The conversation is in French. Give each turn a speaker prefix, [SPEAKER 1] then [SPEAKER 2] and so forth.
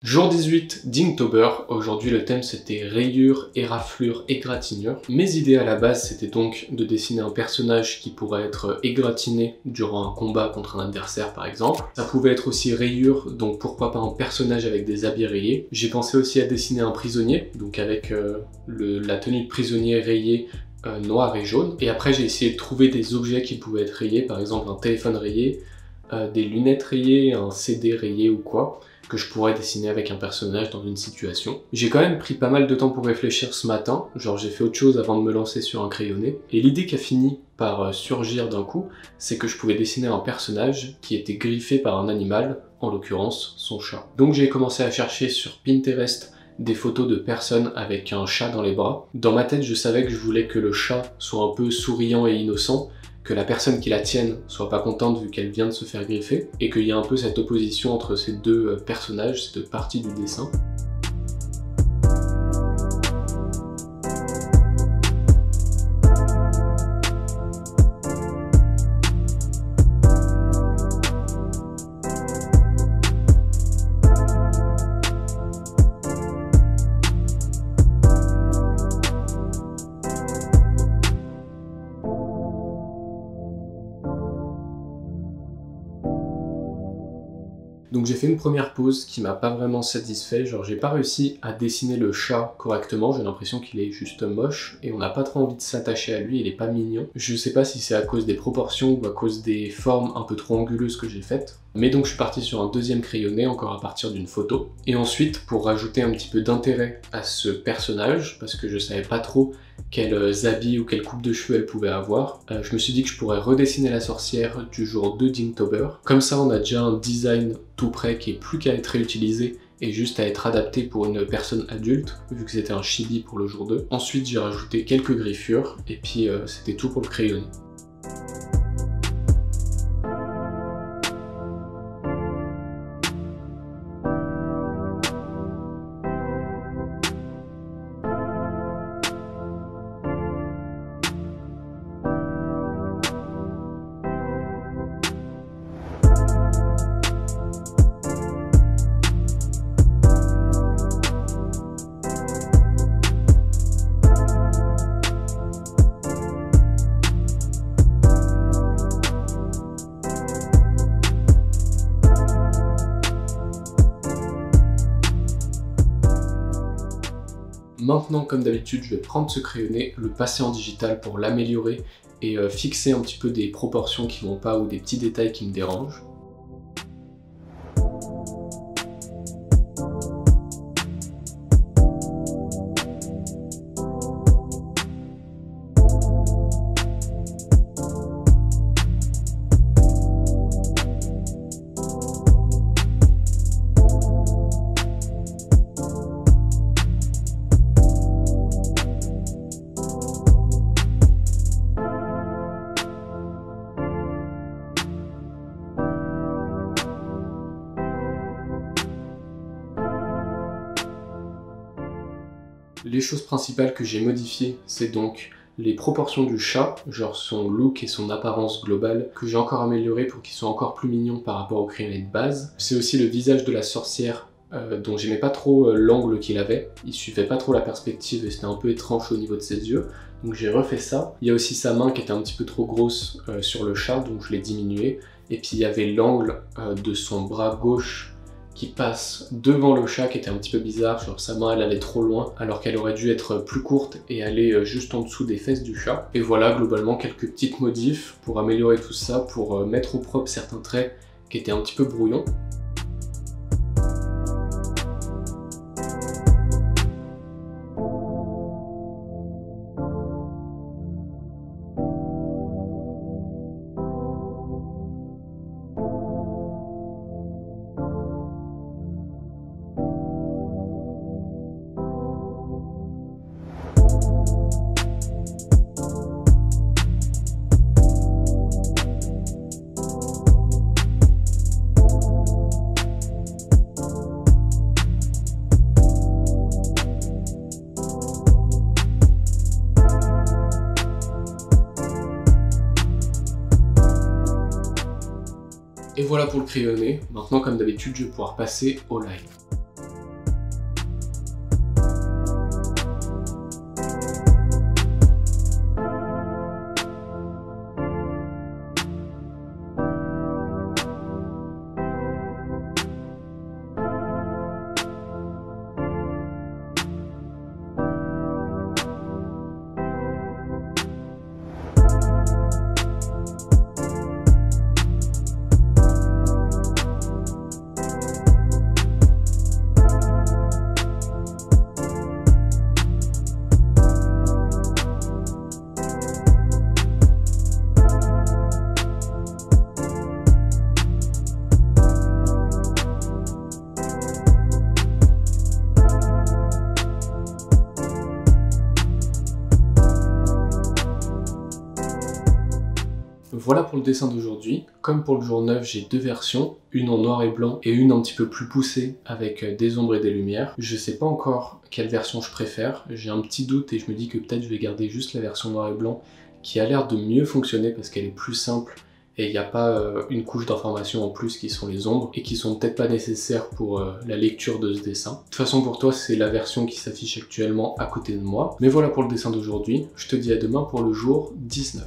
[SPEAKER 1] Jour 18 d'Inktober, aujourd'hui le thème c'était rayures, éraflures, égratignures. Mes idées à la base c'était donc de dessiner un personnage qui pourrait être égratigné durant un combat contre un adversaire par exemple. Ça pouvait être aussi rayures, donc pourquoi pas un personnage avec des habits rayés. J'ai pensé aussi à dessiner un prisonnier, donc avec la tenue de prisonnier rayée noir et jaune. Et après j'ai essayé de trouver des objets qui pouvaient être rayés, par exemple un téléphone rayé, des lunettes rayées, un CD rayé ou quoi, que je pourrais dessiner avec un personnage dans une situation. J'ai quand même pris pas mal de temps pour réfléchir ce matin, genre j'ai fait autre chose avant de me lancer sur un crayonné, et l'idée qui a fini par surgir d'un coup, c'est que je pouvais dessiner un personnage qui était griffé par un animal, en l'occurrence son chat. Donc j'ai commencé à chercher sur Pinterest des photos de personnes avec un chat dans les bras. Dans ma tête, je savais que je voulais que le chat soit un peu souriant et innocent, que la personne qui la tienne soit pas contente vu qu'elle vient de se faire griffer, et qu'il y a un peu cette opposition entre ces deux personnages, ces deux parties du dessin. Donc j'ai fait une première pause qui m'a pas vraiment satisfait, genre j'ai pas réussi à dessiner le chat correctement, j'ai l'impression qu'il est juste moche et on n'a pas trop envie de s'attacher à lui, il est pas mignon. Je sais pas si c'est à cause des proportions ou à cause des formes un peu trop anguleuses que j'ai faites. Mais donc je suis parti sur un deuxième crayonné, encore à partir d'une photo. Et ensuite, pour rajouter un petit peu d'intérêt à ce personnage, parce que je savais pas trop quels habits ou quelle coupe de cheveux elle pouvait avoir, je me suis dit que je pourrais redessiner la sorcière du jour 2 d'Inktober. Comme ça, on a déjà un design tout prêt qui est plus qu'à être réutilisé et juste à être adapté pour une personne adulte, vu que c'était un chibi pour le jour 2. Ensuite, j'ai rajouté quelques griffures, et puis c'était tout pour le crayonné. Maintenant, comme d'habitude, je vais prendre ce crayonné, le passer en digital pour l'améliorer et fixer un petit peu des proportions qui vont pas ou des petits détails qui me dérangent. Les choses principales que j'ai modifiées, c'est donc les proportions du chat, genre son look et son apparence globale, que j'ai encore amélioré pour qu'il soit encore plus mignon par rapport au crayonné de base. C'est aussi le visage de la sorcière, dont j'aimais pas trop l'angle qu'il avait. Il suivait pas trop la perspective et c'était un peu étrange au niveau de ses yeux. Donc j'ai refait ça. Il y a aussi sa main qui était un petit peu trop grosse sur le chat, donc je l'ai diminué. Et puis il y avait l'angle de son bras gauche qui passe devant le chat qui était un petit peu bizarre, genre sa main elle allait trop loin alors qu'elle aurait dû être plus courte et aller juste en dessous des fesses du chat. Et voilà globalement quelques petites modifs pour améliorer tout ça, pour mettre au propre certains traits qui étaient un petit peu brouillons. Et voilà pour le crayonné. Maintenant, comme d'habitude, je vais pouvoir passer au live. Voilà pour le dessin d'aujourd'hui. Comme pour le jour 9, j'ai deux versions, une en noir et blanc et une un petit peu plus poussée avec des ombres et des lumières. Je sais pas encore quelle version je préfère, j'ai un petit doute et je me dis que peut-être je vais garder juste la version noir et blanc qui a l'air de mieux fonctionner parce qu'elle est plus simple et il n'y a pas une couche d'informations en plus qui sont les ombres et qui sont peut-être pas nécessaires pour la lecture de ce dessin. De toute façon pour toi c'est la version qui s'affiche actuellement à côté de moi. Mais voilà pour le dessin d'aujourd'hui, je te dis à demain pour le jour 19.